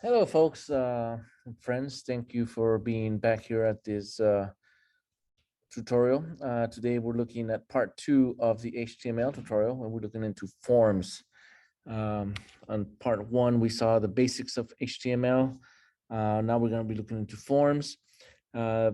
Hello, folks, friends. Thank you for being back here at this tutorial. Today, we're looking at part 2 of the HTML tutorial, and we're looking into forms. On part 1, we saw the basics of HTML. Now we're going to be looking into forms. By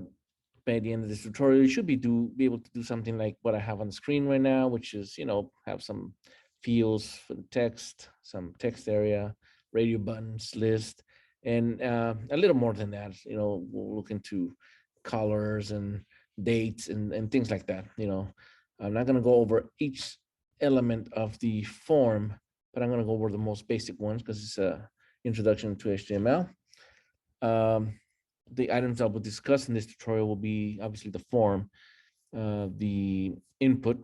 the end of this tutorial, you should be able to do something like what I have on the screen right now, which is, have some fields for the text, some text area, radio buttons, list, and a little more than that. We'll look into colors and dates and things like that. I'm not going to go over each element of the form, but I'm going to go over the most basic ones because it's a introduction to HTML. The items I will discuss in this tutorial will be obviously the form, the input,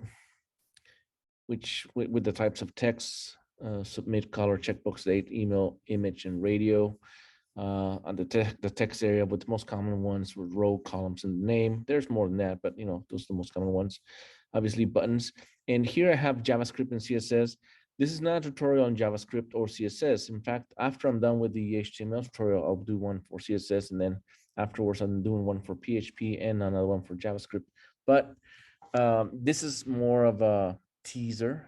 which with the types of text, submit, color, checkbox, date, email, image, and radio. On the text area, with the most common ones were row, columns, and name. There's more than that, but those are the most common ones. Obviously, buttons. And here I have JavaScript and CSS. This is not a tutorial on JavaScript or CSS. In fact, after I'm done with the HTML tutorial, I'll do one for CSS, and then afterwards I'm doing one for PHP and another one for JavaScript. But this is more of a teaser,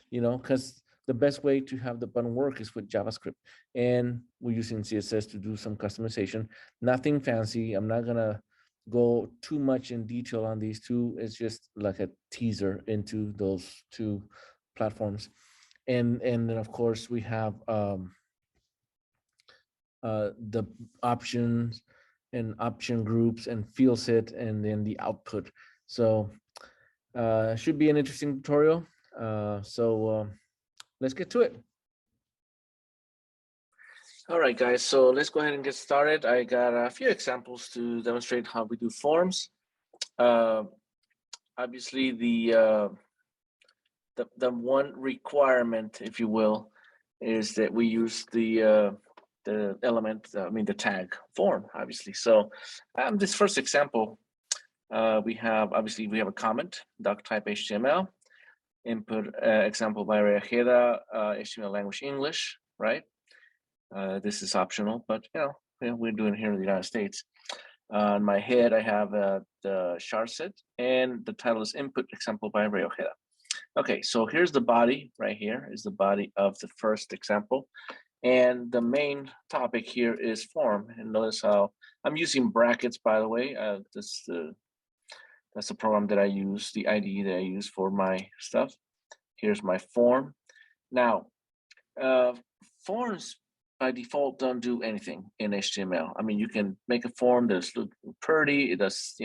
because the best way to have the button work is with JavaScript, and we're using CSS to do some customization. Nothing fancy. I'm not gonna go too much in detail on these two. It's just like a teaser into those two platforms. And then of course we have the options and option groups and field set, and then the output. So should be an interesting tutorial. Let's get to it. All right, guys, so let's go ahead and get started. I got a few examples to demonstrate how we do forms. Obviously, the one requirement, if you will, is that we use the element, the tag form, obviously. So this first example, we have a comment, doc type HTML, input example by Ray Ojeda, HTML language English, right? This is optional, but we're doing it here in the United States. On my head, I have the char set, and the title is input example by Ray Ojeda. Okay, so here's the body right here, is the body of the first example. And the main topic here is form. And notice how I'm using brackets, by the way. That's the program that I use, the IDE that I use for my stuff. Here's my form. Now, forms by default don't do anything in HTML. I mean, you can make a form that's look pretty, it does,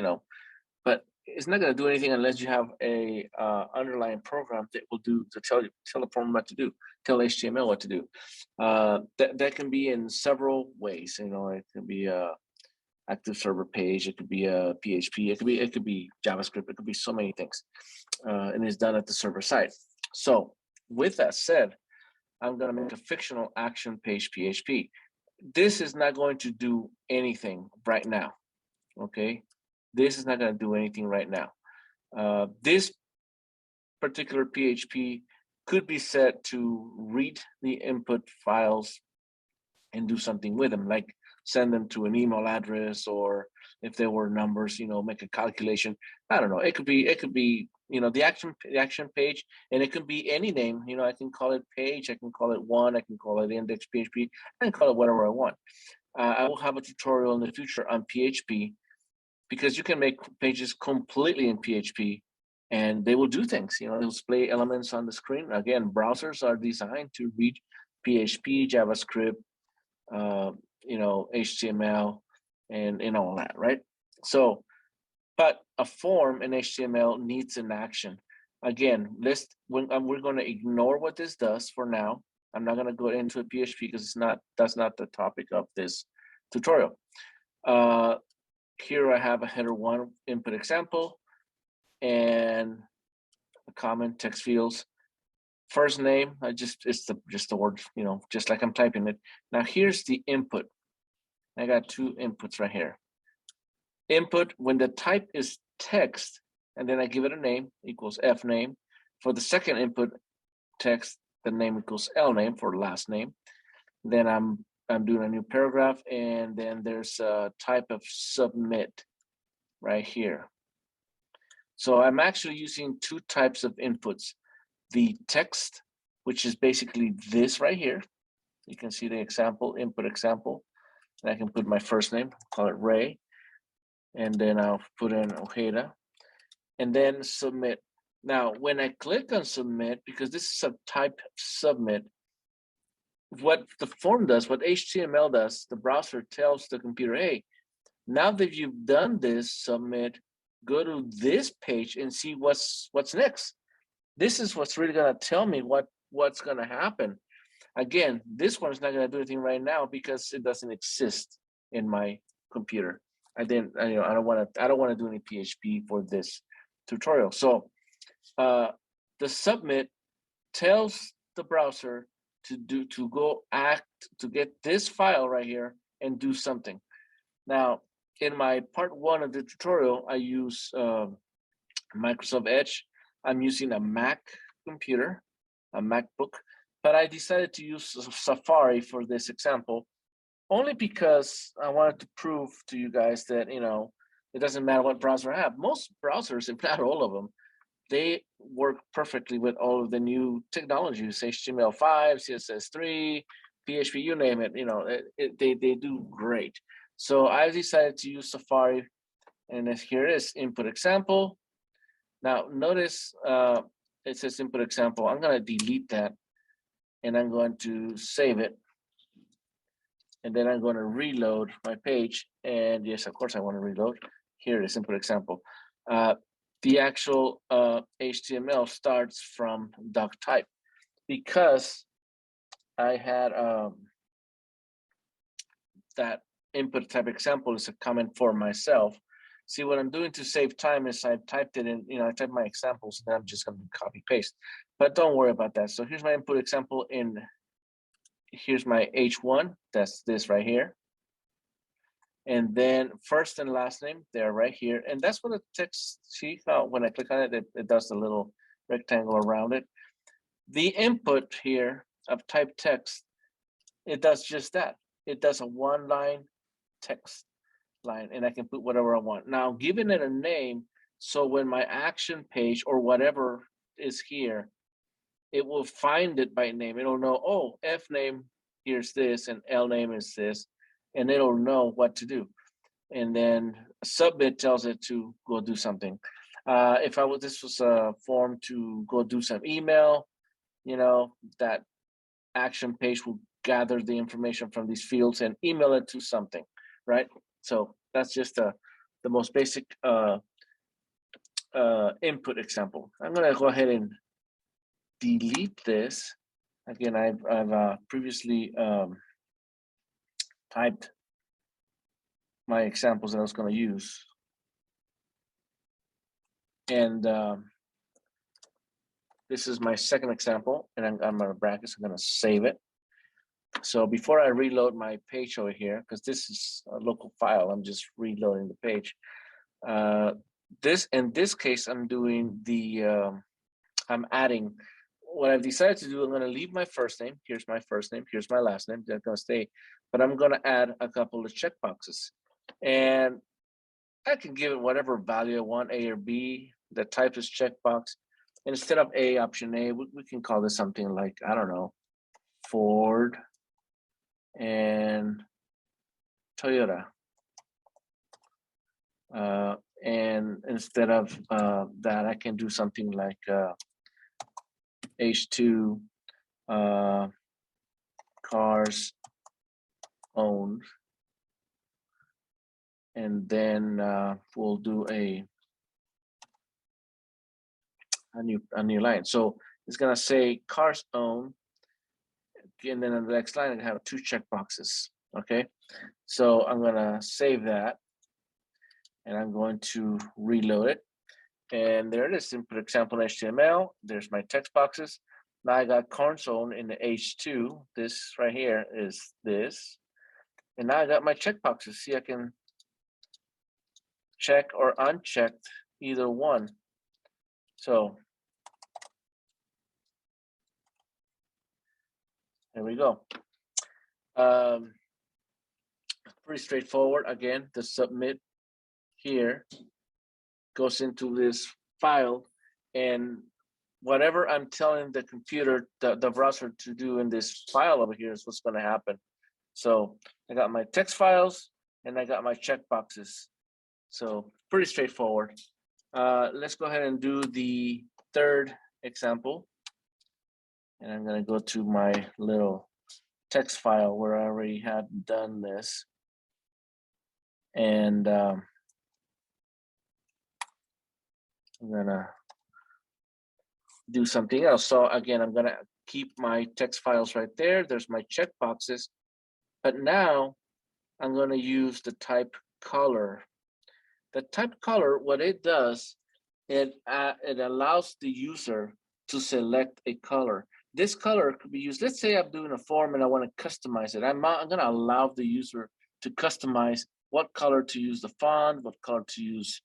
but it's not going to do anything unless you have a underlying program that will do to tell the form what to do, tell HTML what to do. That can be in several ways. It can be a active server page, it could be a PHP, it could be JavaScript, it could be so many things, and it's done at the server side. So with that said, I'm going to make a fictional action page PHP. This is not going to do anything right now. Okay, this is not going to do anything right now. This particular PHP could be set to read the input files and do something with them, like send them to an email address, or if there were numbers, make a calculation. I don't know. It could be the action page, and it could be any name. I can call it page, I can call it one, I can call it index PHP, I can call it whatever I want. I will have a tutorial in the future on PHP, because you can make pages completely in PHP and they will do things. They'll display elements on the screen. Again, browsers are designed to read PHP, JavaScript, HTML, and all that, right? So, but a form in HTML needs an action. Again, we're going to ignore what this does for now. I'm not going to go into a PHP because that's not the topic of this tutorial. Here I have a header one input example and a comment, text fields. First name, it's just the word, just like I'm typing it. Now here's the input. I got two inputs right here. Input, when the type is text, and then I give it a name, equals F name. For the second input text, the name equals L name for last name. Then I'm I'm doing a new paragraph, and then there's a type of submit right here. So I'm actually using two types of inputs. The text, which is basically this right here. You can see the example, input example. And I can put my first name, call it Ray. And then I'll put in Ojeda. And then submit. Now, when I click on submit, because this is a type submit, what the form does, what HTML does, the browser tells the computer, hey, now that you've done this submit, go to this page and see what's next. This is what's really gonna tell me what's gonna happen. Again, this one is not gonna do anything right now because it doesn't exist in my computer. I don't want to do any PHP for this tutorial. So the submit tells the browser to go act to get this file right here and do something. Now, in my part 1 of the tutorial, I use Microsoft Edge. I'm using a Mac computer, a MacBook, but I decided to use Safari for this example, only because I wanted to prove to you guys that, it doesn't matter what browser I have. Most browsers, if not all of them, they work perfectly with all of the new technologies, HTML5, CSS3, PHP, you name it, they do great. So I decided to use Safari, and here it is, input example. Now notice it says input example. I'm going to delete that, and I'm going to save it. And then I'm going to reload my page. And yes, of course I want to reload. Here it is, input example. The actual HTML starts from doc type because I had that input type example is a comment for myself. See, what I'm doing to save time is I've typed it in, I typed my examples, and then I'm just going to copy paste. But don't worry about that. So here's my input example here's my H1, that's this right here. And then first and last name, they're right here. And that's what the text, see how when I click on it, it does the little rectangle around it. The input here of type text, it does just that. It does a one-line text line, and I can put whatever I want. Now, giving it a name, so when my action page or whatever is here, it will find it by name. It'll know, oh, F name, here's this, and L name is this, and it'll know what to do. And then submit tells it to go do something. This was a form to go do some email, that action page will gather the information from these fields and email it to something, right? So that's just the most basic input example. I'm gonna go ahead and delete this. Again, I've previously typed my examples that I was going to use, and this is my second example, and I'm going to brackets. I'm going to save it. So before I reload my page over here, because this is a local file, I'm just reloading the page. In this case, I'm doing I'm adding. What I've decided to do, I'm going to leave my first name. Here's my first name. Here's my last name. They're going to stay. But I'm going to add a couple of checkboxes. And I can give it whatever value I want, A or B. The type is checkbox. Instead of A, option A, we can call this something like, I don't know, Ford and Toyota. And instead of that, I can do something like H2 cars owned, and then we'll do a new line. So it's gonna say cars owned, and then on the next line I have two checkboxes. Okay, so I'm gonna save that, and I'm going to reload it. And there it is, input example HTML. There's my text boxes. Now I got console in the H2. This right here is this. And now I got my checkboxes. See, I can check or unchecked either one. So there we go. Pretty straightforward. Again, the submit here goes into this file, and whatever I'm telling the computer, the browser to do in this file over here is what's going to happen. So I got my text files and I got my checkboxes. So pretty straightforward. Let's go ahead and do the third example. And I'm going to go to my little text file where I already had done this. And I'm going to do something else. So again, I'm going to keep my text files right there. There's my checkboxes. But now I'm going to use the type color. The type color, what it does, it allows the user to select a color. This color could be used. Let's say I'm doing a form and I want to customize it. I'm going to allow the user to customize what color to use the font, what color to use,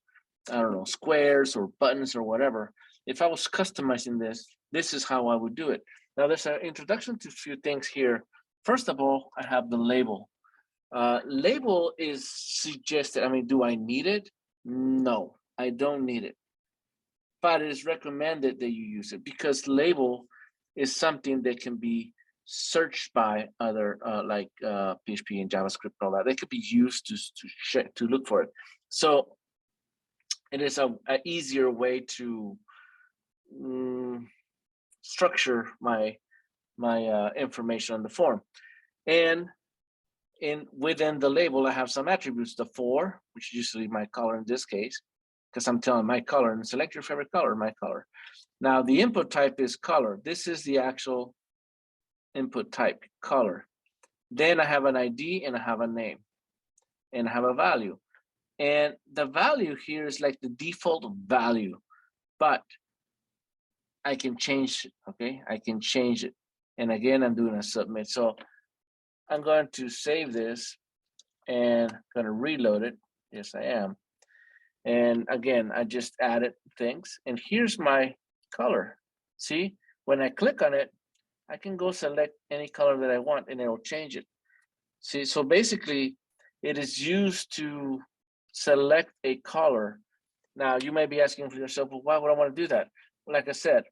I don't know, squares or buttons or whatever. If I was customizing this, this is how I would do it. Now there's an introduction to a few things here. First of all, I have the label. Label is suggested. I mean, do I need it? No, I don't need it. But it is recommended that you use it because label is something that can be searched by other like PHP and JavaScript and all that. They could be used to look for it. So it is a easier way to structure my information on the form. And within the label, I have some attributes. The for, which is usually my color in this case, because I'm telling my color and select your favorite color, my color. Now the input type is color. This is the actual input type, color. Then I have an ID and I have a name and I have a value. And the value here is like the default value, but I can change it, okay? I can change it. And again, I'm doing a submit. So I'm going to save this and going to reload it. Yes, I am. And again, I just added things. And here's my color. See, when I click on it, I can go select any color that I want and it'll change it. See, so basically it is used to select a color. Now you may be asking for yourself, well, why would I want to do that? Like I said,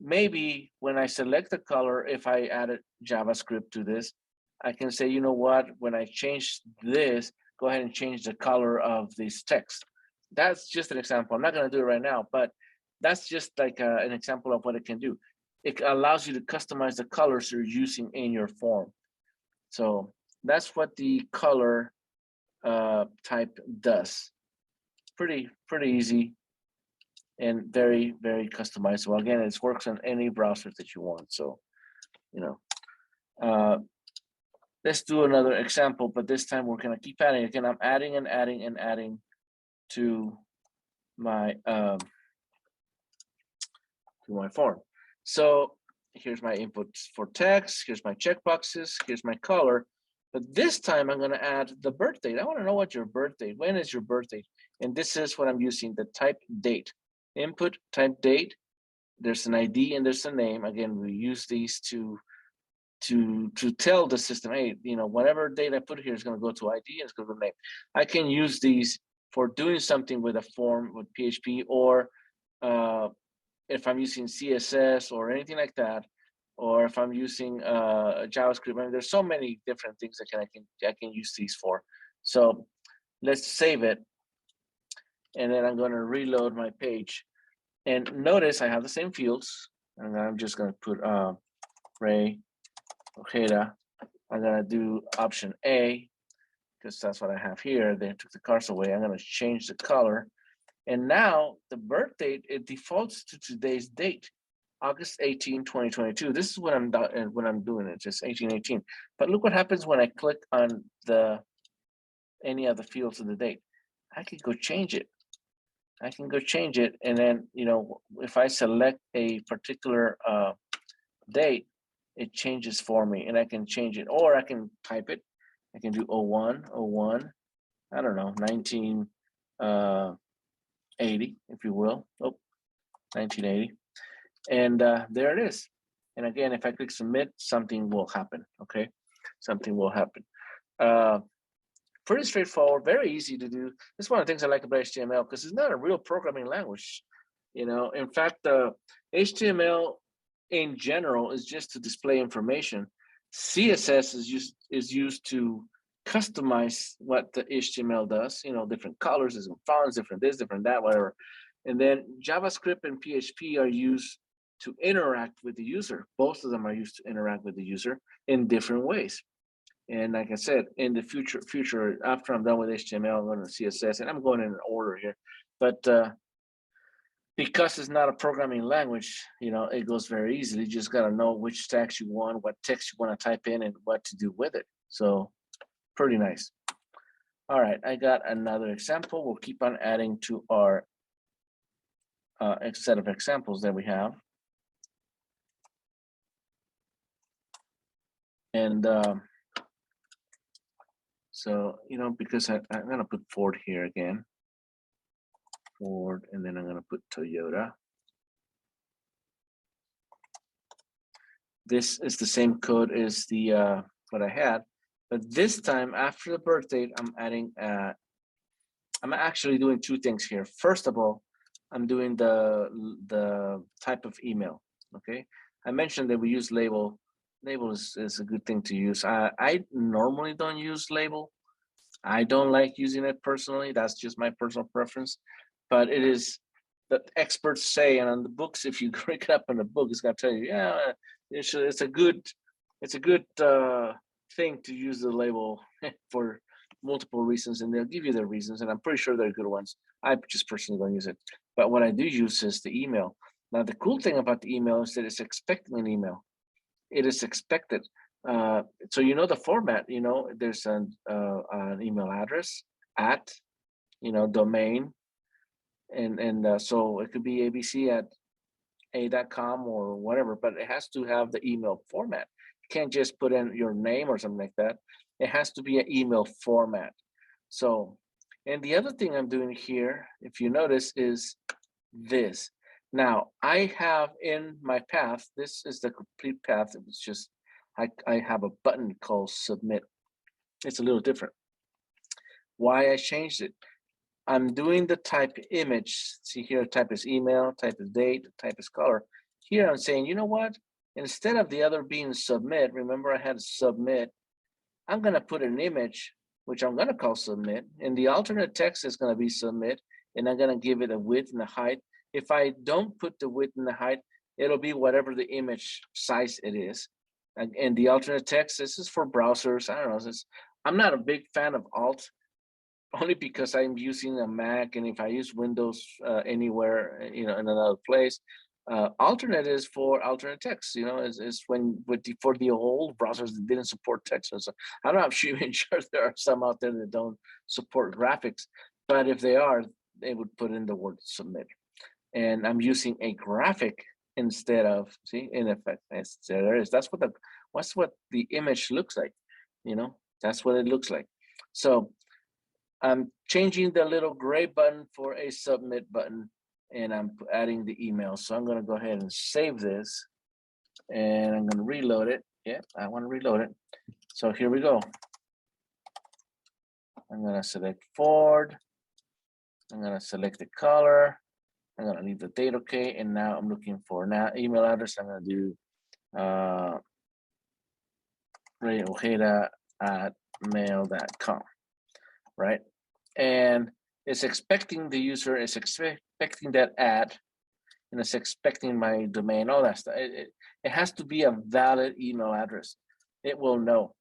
maybe when I select the color, if I added JavaScript to this, I can say, you know what, when I change this, go ahead and change the color of this text. That's just an example. I'm not going to do it right now, but that's just like an example of what it can do. It allows you to customize the colors you're using in your form. So that's what the color type does. Pretty easy and very, very customizable. Again, it works on any browser that you want. So, you know, let's do another example, but this time we're gonna keep adding. Again, I'm adding and adding and adding to my form. So here's my inputs for text, here's my checkboxes, here's my color. But this time I'm gonna add the birth date. I wanna know what your birth date, when is your birth date? And this is what I'm using, the type date. Input type date, there's an ID and there's a name. Again, we use these to tell the system, hey, you know, whatever date I put here is gonna go to ID and it's gonna go to name. I can use these for doing something with a form with PHP, or if I'm using CSS or anything like that, or if I'm using JavaScript. I mean, there's so many different things that I can use these for. So let's save it, and then I'm going to reload my page. And notice I have the same fields, and I'm just going to put Ray Ojeda. I'm going to do option A because that's what I have here. They took the cars away. I'm going to change the color. And now the birth date, it defaults to today's date, August 18, 2022. This is when I'm doing it, just 1818. But look what happens when I click on any of the fields of the date. I can go change it. I can go change it. And then, you know, if I select a particular date, it changes for me and I can change it, or I can type it. I can do 01, I don't know, 1980, if you will. Oh, 1980. And there it is. And again, if I click submit, something will happen, okay? Something will happen. pretty straightforward, very easy to do. That's one of the things I like about HTML because it's not a real programming language. In fact, HTML in general is just to display information. CSS is used to customize what the HTML does. Different colors, different fonts, different this, different that, whatever. And then JavaScript and PHP are used to interact with the user. Both of them are used to interact with the user in different ways. And like I said, in the future, after I'm done with HTML, I'm going to CSS, and I'm going in order here. But because it's not a programming language, it goes very easily. You just got to know which tags you want, what text you want to type in, and what to do with it. So pretty nice. All right, I got another example. We'll keep on adding to our set of examples that we have. And so, because I'm going to put Ford here again. Ford, and then I'm going to put Toyota. This is the same code as the what I had, but this time after the birth date, I'm actually doing two things here. First of all, I'm doing the type of email. Okay, I mentioned that we use label. Label is a good thing to use. I normally don't use label. I don't like using it personally. That's just my personal preference. But it is the experts say, and on the books, if you break it up in the book, it's gonna tell you, yeah, it's a good thing to use the label for multiple reasons, and they'll give you their reasons, and I'm pretty sure they're good ones. I just personally don't use it, but what I do use is the email. Now, the cool thing about the email is that it's expecting an email. It is expected. So the format. There's an email address at, domain, and so it could be abc@a.com or whatever, but it has to have the email format. You can't just put in your name or something like that. It has to be an email format. So, and the other thing I'm doing here, if you notice, is this. Now, I have in my path, this is the complete path. It was just, I have a button called submit. It's a little different. Why I changed it? I'm doing the type image. See here, type is email, type is date, type is color. Here I'm saying, you know what? Instead of the other being submit, remember I had submit, I'm gonna put an image, which I'm gonna call submit, and the alternate text is gonna be submit, and I'm gonna give it a width and a height. If I don't put the width and the height, it'll be whatever the image size it is. And the alternate text, this is for browsers. I don't know, I'm not a big fan of alt, only because I'm using a Mac, and if I use Windows anywhere, in another place, alternate is for alternate text. Is when for the old browsers that didn't support text. So I'm not even sure there are some out there that don't support graphics, but if they are, they would put in the word submit. And I'm using a graphic instead of, see, in effect, there is. That's what the image looks like. That's what it looks like. So I'm changing the little gray button for a submit button, and I'm adding the email. So I'm going to go ahead and save this, and I'm going to reload it. Yeah, I want to reload it. So here we go. I'm going to select Ford. I'm going to select the color. I'm going to leave the date okay. And now I'm looking for email address. I'm going to do Ray Ojeda at mail.com. Right? And it's expecting the user is expecting that ad, and it's expecting my domain, all that stuff. It has to be a valid email address. It will know.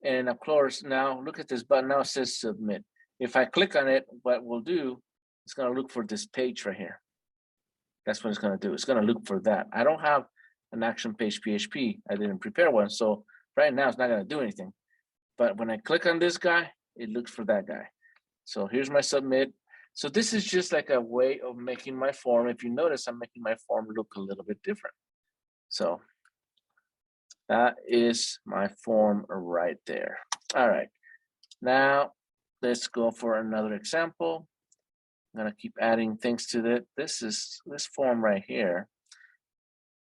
And of course, now look at this button. Now it says submit. If I click on it, what we'll do, it's going to look for this page right here. That's what it's going to do. It's going to look for that. I don't have an action page PHP. I didn't prepare one. So right now it's not going to do anything. But when I click on this guy, it looks for that guy. So here's my submit. So this is just like a way of making my form. If you notice, I'm making my form look a little bit different. So that is my form right there. All right. Now let's go for another example. I'm gonna keep adding things to it. This form right here.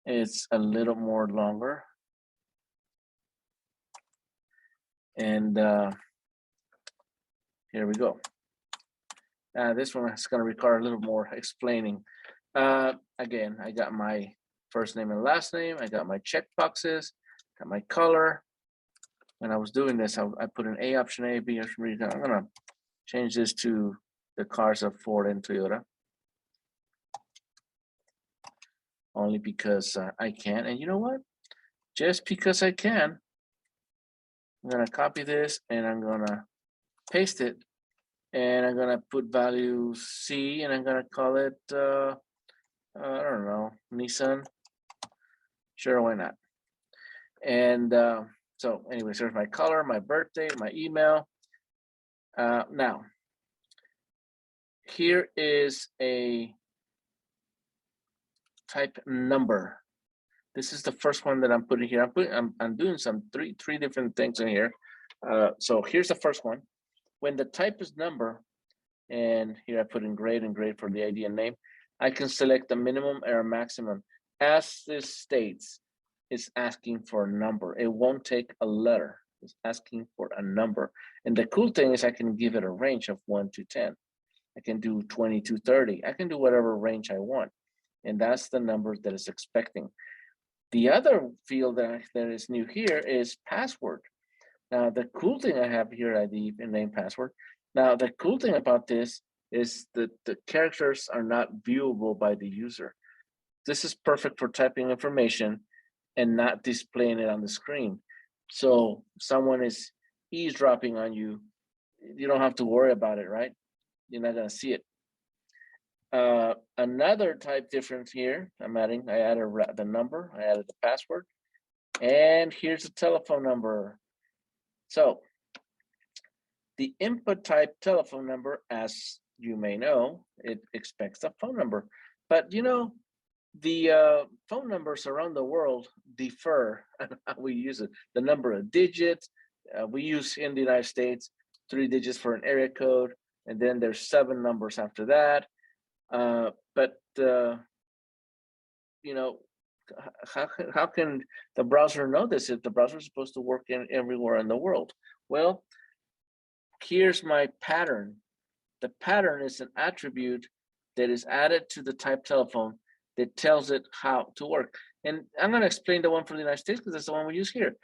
It's a little more longer. And Here we go. This one is going to require a little more explaining. Again, I got my first name and last name. I got my check boxes, got my color. When I was doing this, I put an A option A, B option B. I'm going to change this to the cars of Ford and Toyota. Only because I can. And you know what? Just because I can, I'm going to copy this and I'm going to paste it. And I'm going to put value C and I'm going to call it, I don't know, Nissan. Sure, why not? And so anyway, here's my color, my birthday, my email. Now, here is a type number. This is the first one that I'm putting here. I'm doing some three different things in here. So here's the first one. When the type is number, and here I put in grade and grade for the ID and name, I can select the minimum or maximum. As this states, it's asking for a number. It won't take a letter. It's asking for a number. And the cool thing is I can give it a range of 1 to 10. I can do 20 to 30. I can do whatever range I want. And that's the number that it's expecting. The other field that is new here is password. Now, the cool thing I have here, ID and name password. Now, the cool thing about this is that the characters are not viewable by the user. This is perfect for typing information and not displaying it on the screen. So someone is eavesdropping on you, you don't have to worry about it, right? You're not gonna see it. Another type difference here, I added the number, I added the password, and here's the telephone number. So the input type telephone number, as you may know, it expects a phone number. But you know, the phone numbers around the world differ on how we use it. The number of digits, we use in the United States 3 digits for an area code, and then there's 7 numbers after that. But you know, how can the browser know this if the browser is supposed to work in everywhere in the world? Well, here's my pattern. The pattern is an attribute that is added to the type telephone that tells it how to work. And I'm going to explain the one for the United States because that's the one we use here.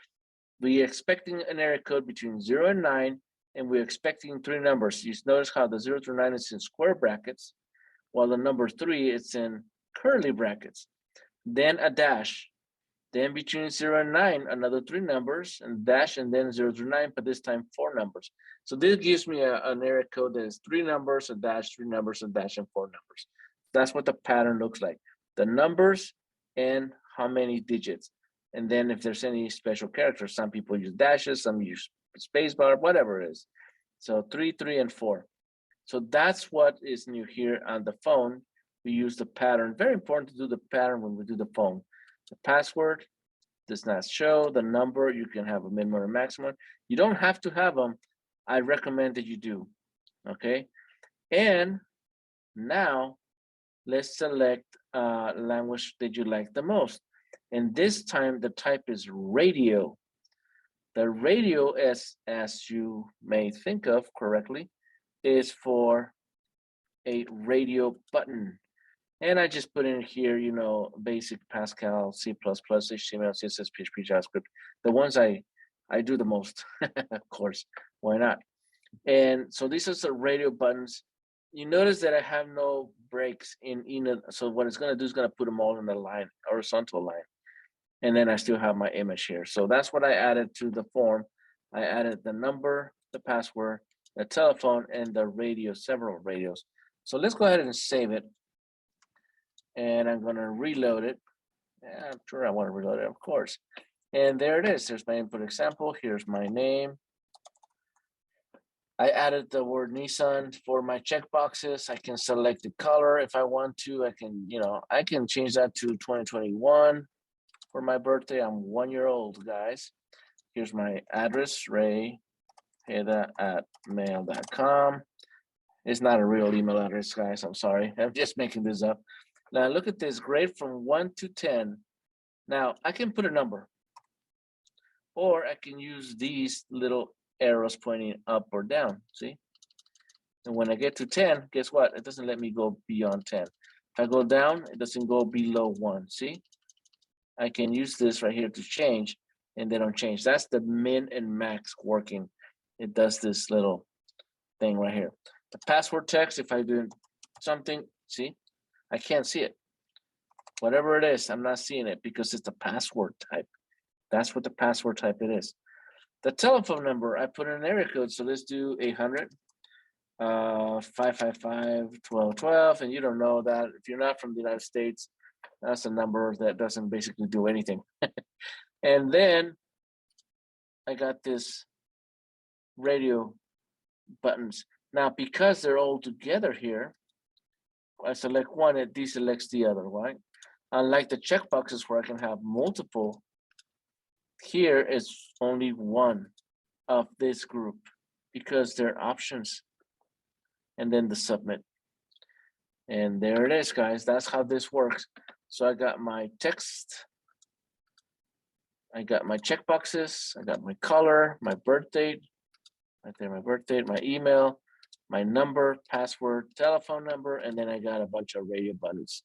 We're expecting an area code between 0 and 9, and we're expecting 3 numbers. You notice how the 0 through 9 is in square brackets, while the number 3 it's in curly brackets. Then a dash. Then between 0 and 9, another 3 numbers, and dash, and then 0 through 9, but this time 4 numbers. So this gives me an area code that is 3 numbers, a dash, 3 numbers, a dash, and 4 numbers. That's what the pattern looks like. The numbers and how many digits. And then if there's any special characters, some people use dashes, some use spacebar, whatever it is. So 3, 3, and 4. So that's what is new here on the phone. We use the pattern. Very important to do the pattern when we do the phone. The password does not show. The number, you can have a minimum or maximum. You don't have to have them. I recommend that you do, okay? And now let's select language that you like the most. And this time the type is radio. The radio, as you may think of correctly, is for a radio button. And I just put in here, you know, basic Pascal, C++, HTML, CSS, PHP, JavaScript, the ones I do the most, of course, why not? And so these are the radio buttons. You notice that I have no breaks in either. So what it's gonna do is gonna put them all in the line, horizontal line. And then I still have my image here. So that's what I added to the form. I added the number, the password, the telephone, and the radio, several radios. So let's go ahead and save it. And I'm gonna reload it. Yeah, I'm sure I wanna reload it, of course. And there it is, there's my input example. Here's my name. I added the word Nissan for my checkboxes. I can select the color if I want to. I can, you know, I can change that to 2021 for my birthday. I'm 1 year old, guys. Here's my address, rayheda@mail.com. It's not a real email address, guys. I'm sorry. I'm just making this up. Now look at this, grade from 1 to 10. Now I can put a number, or I can use these little arrows pointing up or down, see? And when I get to 10, guess what? It doesn't let me go beyond 10. If I go down, it doesn't go below 1. See? I can use this right here to change, and they don't change. That's the min and max working. It does this little thing right here. The password text, if I do something, see? I can't see it. Whatever it is, I'm not seeing it because it's the password type. That's what the password type it is. The telephone number, I put in an area code. So let's do 800 555-1212. And you don't know that. If you're not from the United States, that's a number that doesn't basically do anything. And then I got this radio buttons. Now, because they're all together here, I select one, it deselects the other, right? Unlike the checkboxes where I can have multiple, here is only one of this group because they're options. And then the submit. And there it is, guys. That's how this works. So I got my text, I got my checkboxes, I got my color, my birth date, right there, my birth date, my email, my number, password, telephone number, and then I got a bunch of radio buttons.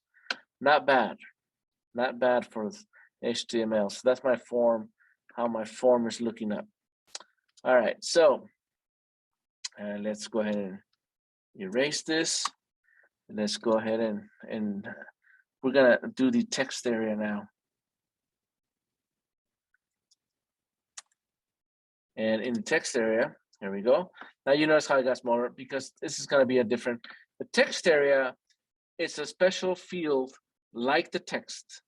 Not bad. Not bad for HTML. So that's my form, how my form is looking up. All right, so let's go ahead and erase this. Let's go ahead and we're gonna do the text area now. And in the text area, here we go. Now you notice how it got smaller because this is gonna be a different, the text area, it's a special field like the text,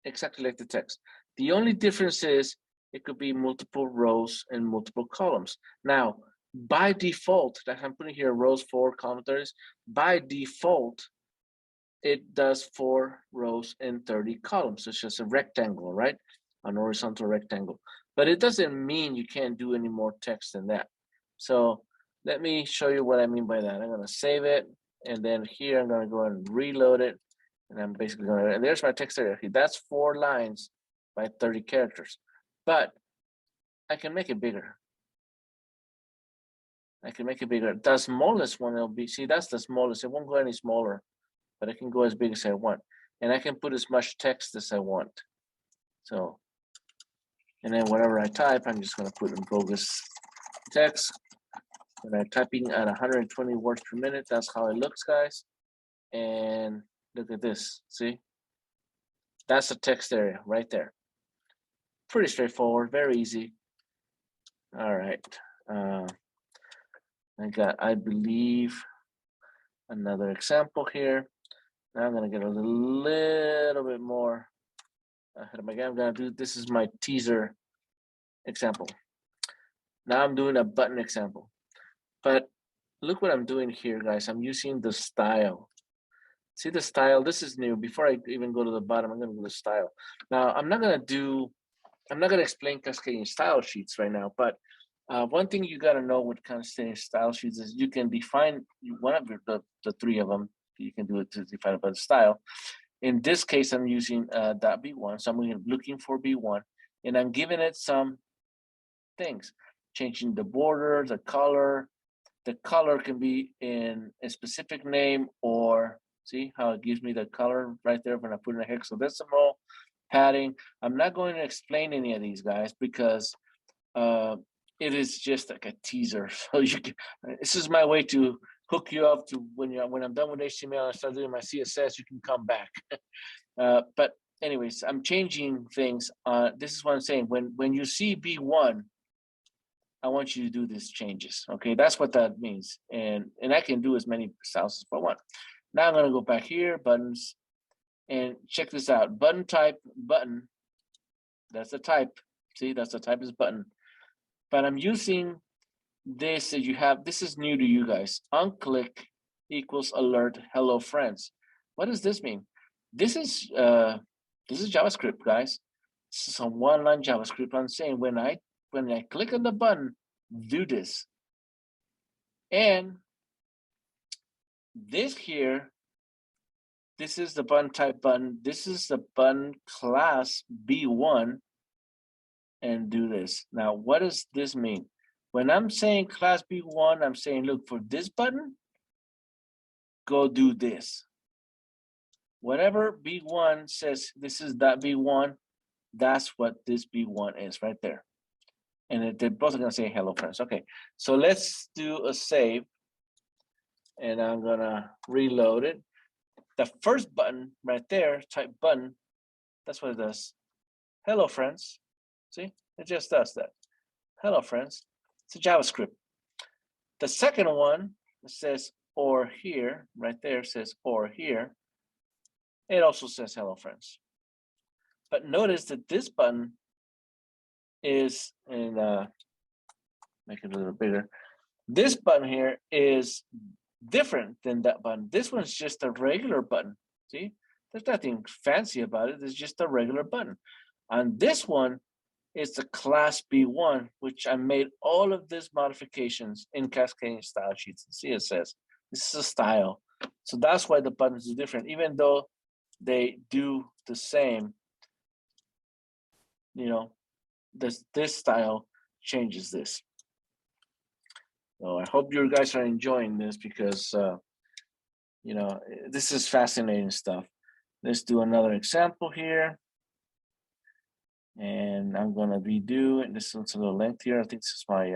exactly like the text. The only difference is it could be multiple rows and multiple columns. Now, by default, that I'm putting here rows, 4 columns, 30, by default, it does 4 rows and 30 columns. It's just a rectangle, right? An horizontal rectangle. But it doesn't mean you can't do any more text than that. So let me show you what I mean by that. I'm gonna save it, and then here I'm gonna go and reload it, and I'm basically gonna, and there's my text area. That's 4 lines by 30 characters. But I can make it bigger. I can make it bigger. The smallest one will be, see, that's the smallest. It won't go any smaller, but I can go as big as I want. And I can put as much text as I want. So, and then whatever I type, I'm just gonna put in bogus text. And I'm typing at 120 words per minute. That's how it looks, guys. And look at this, see? That's the text area right there. Pretty straightforward, very easy. All right. I got, I believe, another example here. Now I'm gonna get a little bit more ahead of my game. I'm gonna do, this is my teaser example. Now I'm doing a button example. But look what I'm doing here, guys. I'm using the style. See the style? This is new. Before I even go to the bottom, I'm gonna go to style. Now I'm not gonna explain cascading style sheets right now, but one thing you gotta know with cascading style sheets is you can define one of the 3 of them. You can do it to define by the style. In this case, I'm using .b1, so I'm looking for B1, and I'm giving it some things, changing the border, the color. The color can be in a specific name, or see how it gives me the color right there when I put in a hexadecimal, padding. I'm not going to explain any of these, guys, because it is just like a teaser. So you can, this is my way to hook you up to when I'm done with HTML and start doing my CSS, you can come back. But anyways, I'm changing things. This is what I'm saying. When you see B1, I want you to do these changes. Okay, that's what that means. And I can do as many styles as I want. Now I'm gonna go back here, buttons, and check this out. Button type, button. That's the type. See, that's the type is button. But I'm using this that you have. This is new to you guys. OnClick equals alert hello friends. What does this mean? This is JavaScript, guys. This is a 1-line JavaScript. I'm saying when I click on the button, do this. And this here, this is the button type button. This is the button class B1, and do this. Now, what does this mean? When I'm saying class B1, I'm saying, look, for this button, go do this. Whatever B1 says, this is that B1, that's what this B1 is right there. And they're both gonna say hello friends. Okay, so let's do a save. And I'm gonna reload it. The first button right there, type button, that's what it does. Hello friends. See, it just does that. Hello friends. It's a JavaScript. The second one says or here, right there says or here. It also says hello friends. But notice that this button is in make it a little bigger. This button here is different than that button. This one's just a regular button. See, there's nothing fancy about it. It's just a regular button. And this one is the class B1, which I made all of these modifications in Cascading Style Sheets and CSS. This is a style. So that's why the buttons are different, even though they do the same. You know, this style changes this. So I hope you guys are enjoying this because you know, this is fascinating stuff. Let's do another example here. And I'm gonna redo it. This one's a little lengthier. I think this is my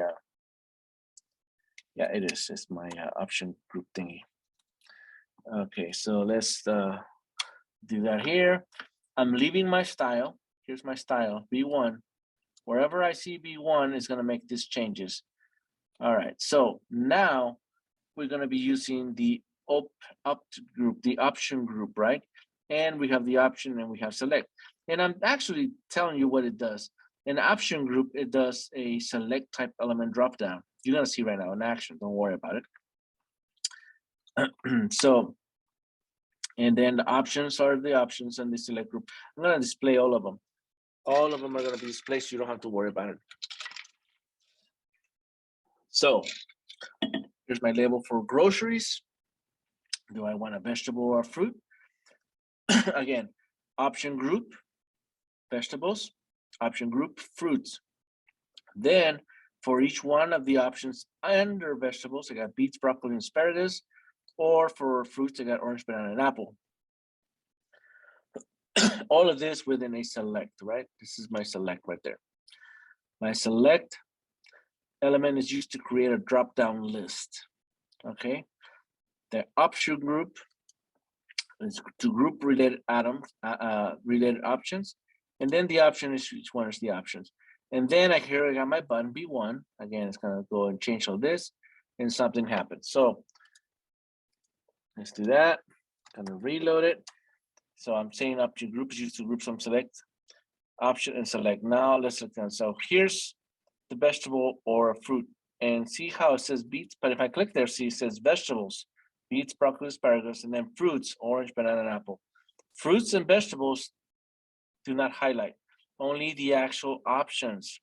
yeah, it is. It's my option group thingy. Okay, so let's do that here. I'm leaving my style. Here's my style, B1. Wherever I see B1 is gonna make these changes. All right, so now we're gonna be using the up group, the option group, right? And we have the option and we have select. And I'm actually telling you what it does. In option group, it does a select type element dropdown. You're gonna see right now in action, don't worry about it. So, and then the options are the options and the select group. I'm gonna display all of them. All of them are gonna be displayed so you don't have to worry about it. So, here's my label for groceries. Do I want a vegetable or a fruit? Again, option group, vegetables, option group, fruits. Then for each one of the options under vegetables, I got beets, broccoli, and asparagus, or for fruits, I got orange, banana, and apple. All of this within a select, right? This is my select right there. My select element is used to create a drop-down list, okay? The option group is to group related items, related options, and then the option is each one is the options. And then here I got my button B1. Again, it's gonna go and change all this, and something happens. So let's do that. I'm gonna reload it. So I'm saying option group is used to group some select option and select. Now let's look at. So here's the vegetable or a fruit, and see how it says beets. But if I click there, see it says vegetables, beets, broccoli, asparagus, and then fruits, orange, banana, and apple. Fruits and vegetables do not highlight, only the actual options.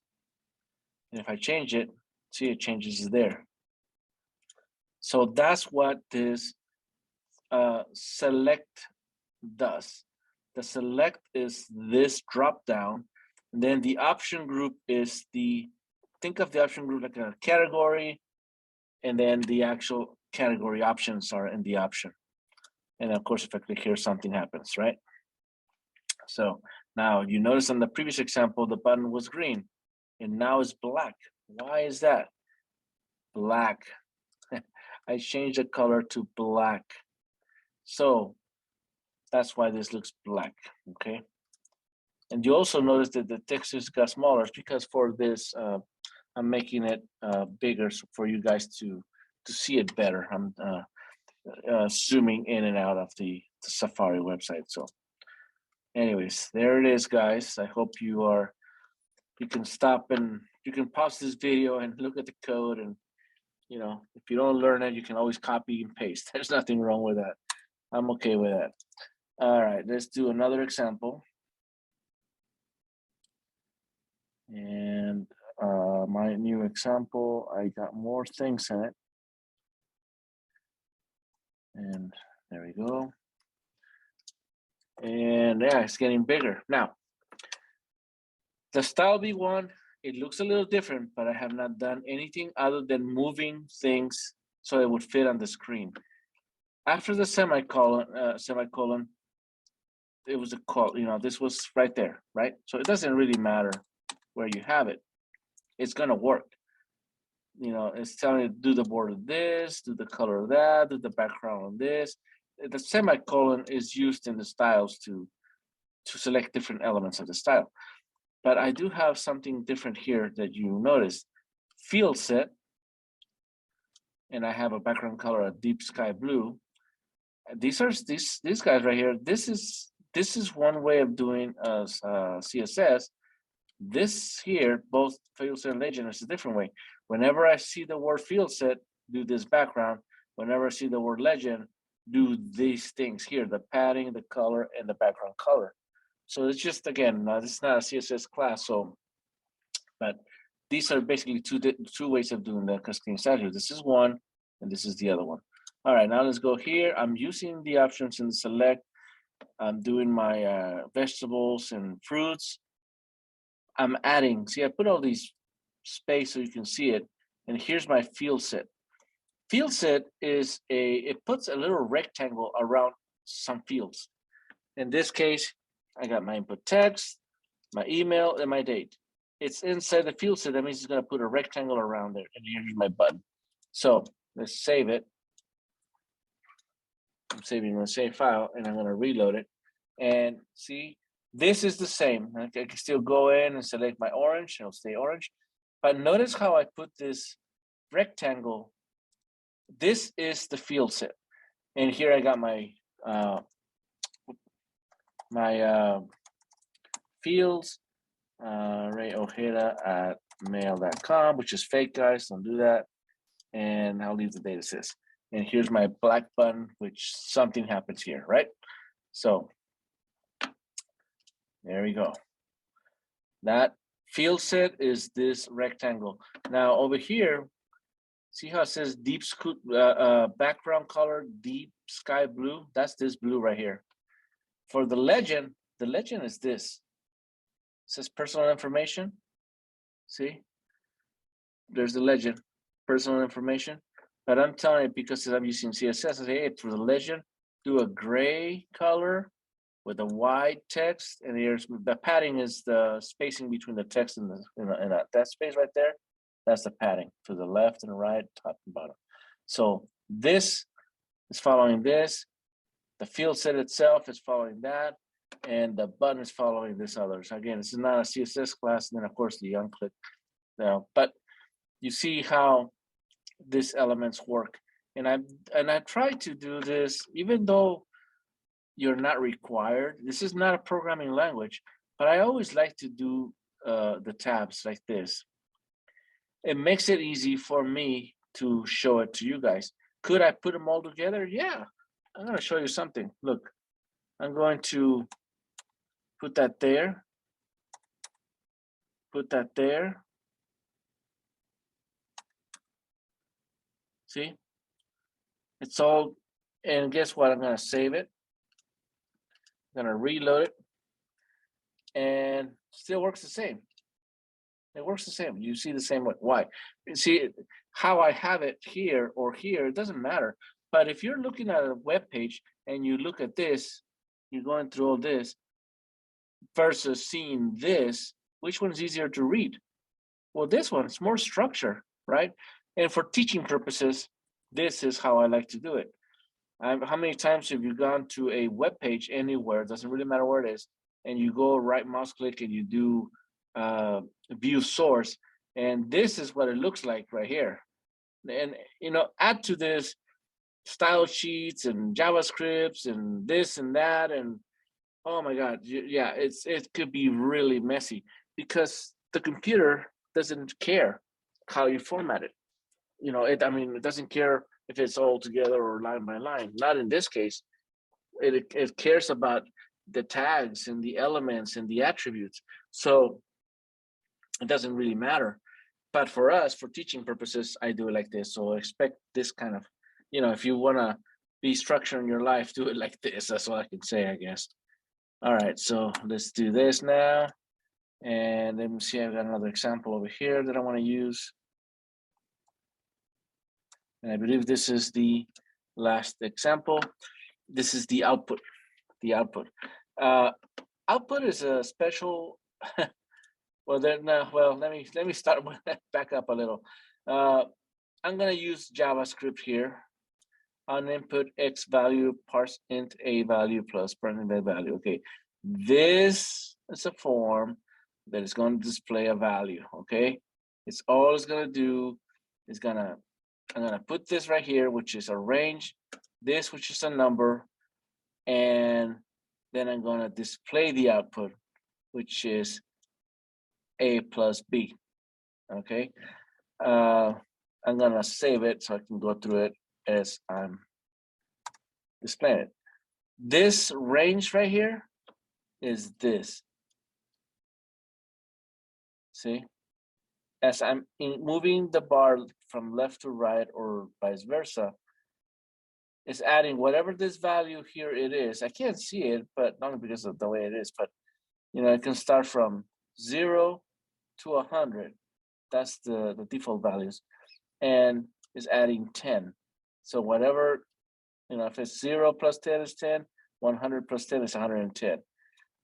And if I change it, see it changes there. So that's what this select does. The select is this drop down, and then the option group is the, think of the option group like a category, and then the actual category options are in the option. And of course, if I click here, something happens, right? So now you notice on the previous example, the button was green and now it's black. Why is that? Black. I changed the color to black. So that's why this looks black, okay? And you also notice that the text just got smaller. It's because for this, I'm making it bigger for you guys to see it better. I'm zooming in and out of the Safari website. So anyways, there it is, guys. I hope you can stop and you can pause this video and look at the code. And, you know, if you don't learn it, you can always copy and paste. There's nothing wrong with that. I'm okay with that. All right, let's do another example. And my new example, I got more things in it. And there we go. And yeah, it's getting bigger. Now, the style B1 It looks a little different, but I have not done anything other than moving things so it would fit on the screen. After the semicolon, it was a call, this was right there, right? So it doesn't really matter where you have it. It's gonna work. It's telling you do the border of this, do the color of that, do the background on this. The semicolon is used in the styles to select different elements of the style. But I do have something different here that you notice. Field set, and I have a background color of deep sky blue. These guys right here. This is one way of doing CSS. This here, both field set and legend, is a different way. Whenever I see the word field set, do this background. Whenever I see the word legend, do these things here, the padding, the color, and the background color. So it's just, again, this is not a CSS class, but these are basically two ways of doing the cascading styles. This is one, and this is the other one. All right, now let's go here. I'm using the options in the select. I'm doing my vegetables and fruits. I'm adding, see, I put all these space so you can see it. And here's my field set. Field set is it puts a little rectangle around some fields. In this case, I got my input text, my email, and my date. It's inside the field set. That means it's going to put a rectangle around there. And here's my button. So let's save it. I'm saving a save file, and I'm going to reload it. And see, this is the same. I can still go in and select my orange. It'll stay orange. But notice how I put this rectangle. This is the field set. And here I got my fields, Ray Ojeda at mail.com, which is fake, guys. Don't do that. And I'll leave the data sys. And here's my black button, which something happens here, right? So there we go. That field set is this rectangle. Now over here, see how it says deep background color, deep sky blue? That's this blue right here. For the legend is this. It says personal information. See? There's the legend, personal information. But I'm telling it because I'm using CSS. I say, hey, for the legend, do a gray color with a white text, and here's the padding is the spacing between the text and that space right there. That's the padding to the left and right, top and bottom. So this is following this. The field set itself is following that, and the button is following this other. So again, this is not a CSS class, and then of course the unclick. Now, but you see how these elements work, and I try to do this even though you're not required. This is not a programming language, but I always like to do the tabs like this. It makes it easy for me to show it to you guys. Could I put them all together? Yeah, I'm going to show you something. Look, I'm going to put that there, put that there. See, it's all, and guess what? I'm going to save it. I'm going to reload it, and still works the same. It works the same. You see the same way. Why? You see how I have it here or here, it doesn't matter. But if you're looking at a web page and you look at this, you're going through all this versus seeing this, which one's easier to read? Well, this one, it's more structure, right? And for teaching purposes, this is how I like to do it. How many times have you gone to a web page anywhere, it doesn't really matter where it is, and you go right mouse click and you do view source, and this is what it looks like right here. And add to this style sheets and JavaScripts and this and that, and oh my God, yeah, it could be really messy because the computer doesn't care how you format it. It doesn't care if it's all together or line by line. Not in this case. It cares about the tags and the elements and the attributes. So it doesn't really matter. But for us, for teaching purposes, I do it like this. So expect this kind of, if you want to be structured in your life, do it like this. That's all I can say, I guess. All right, so let's do this now. And let me see, I've got another example over here that I want to use. And I believe this is the last example. This is the output. The output. Output is a special. Well, then, well, let me start back up a little. I'm gonna use JavaScript here. On input x value parse int a value plus parent embed value. Okay, this is a form that is going to display a value. Okay, it's all it's gonna do is I'm gonna put this right here, which is a range, this which is a number, and then I'm gonna display the output, which is a plus b. Okay, I'm gonna save it so I can go through it as I'm displaying it. This range right here is this. See, as I'm moving the bar from left to right or vice versa, it's adding whatever this value here it is. I can't see it, but not because of the way it is, but you know, it can start from 0 to 100. That's the default values, and is adding 10. So whatever, you know, if it's 0 plus 10 is 10, 100 plus 10 is 110.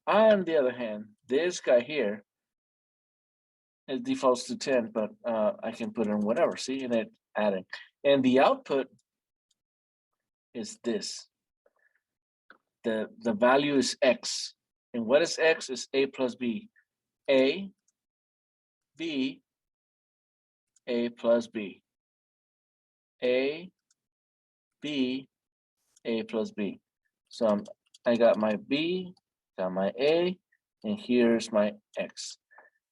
On the other hand, this guy here, it defaults to 10, but I can put in whatever, see, and it adding. And the output is this. The value is x. And what is x? Is a plus b. A, b, a plus b. A, b, a plus b. So I got my b, got my a, and here's my x.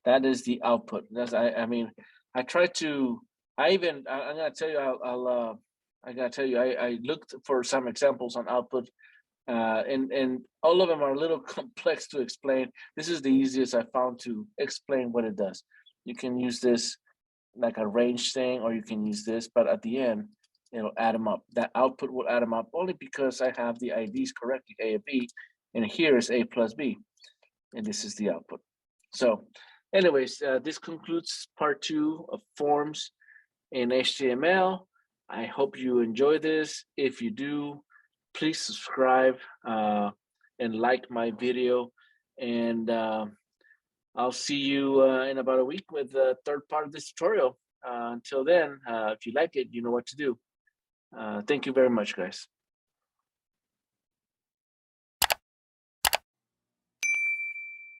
That is the output. That's I mean, I try to. I'm gonna tell you. I gotta tell you. I looked for some examples on output, and all of them are a little complex to explain. This is the easiest I found to explain what it does. You can use this like a range thing, or you can use this, but at the end, it'll add them up. That output will add them up only because I have the IDs correctly, A and B, and here is A plus B, and this is the output. So anyways, this concludes part 2 of forms in HTML. I hope you enjoy this. If you do, please subscribe and like my video. And I'll see you in about a week with the third part of this tutorial. Until then, if you like it, you know what to do. Thank you very much, guys.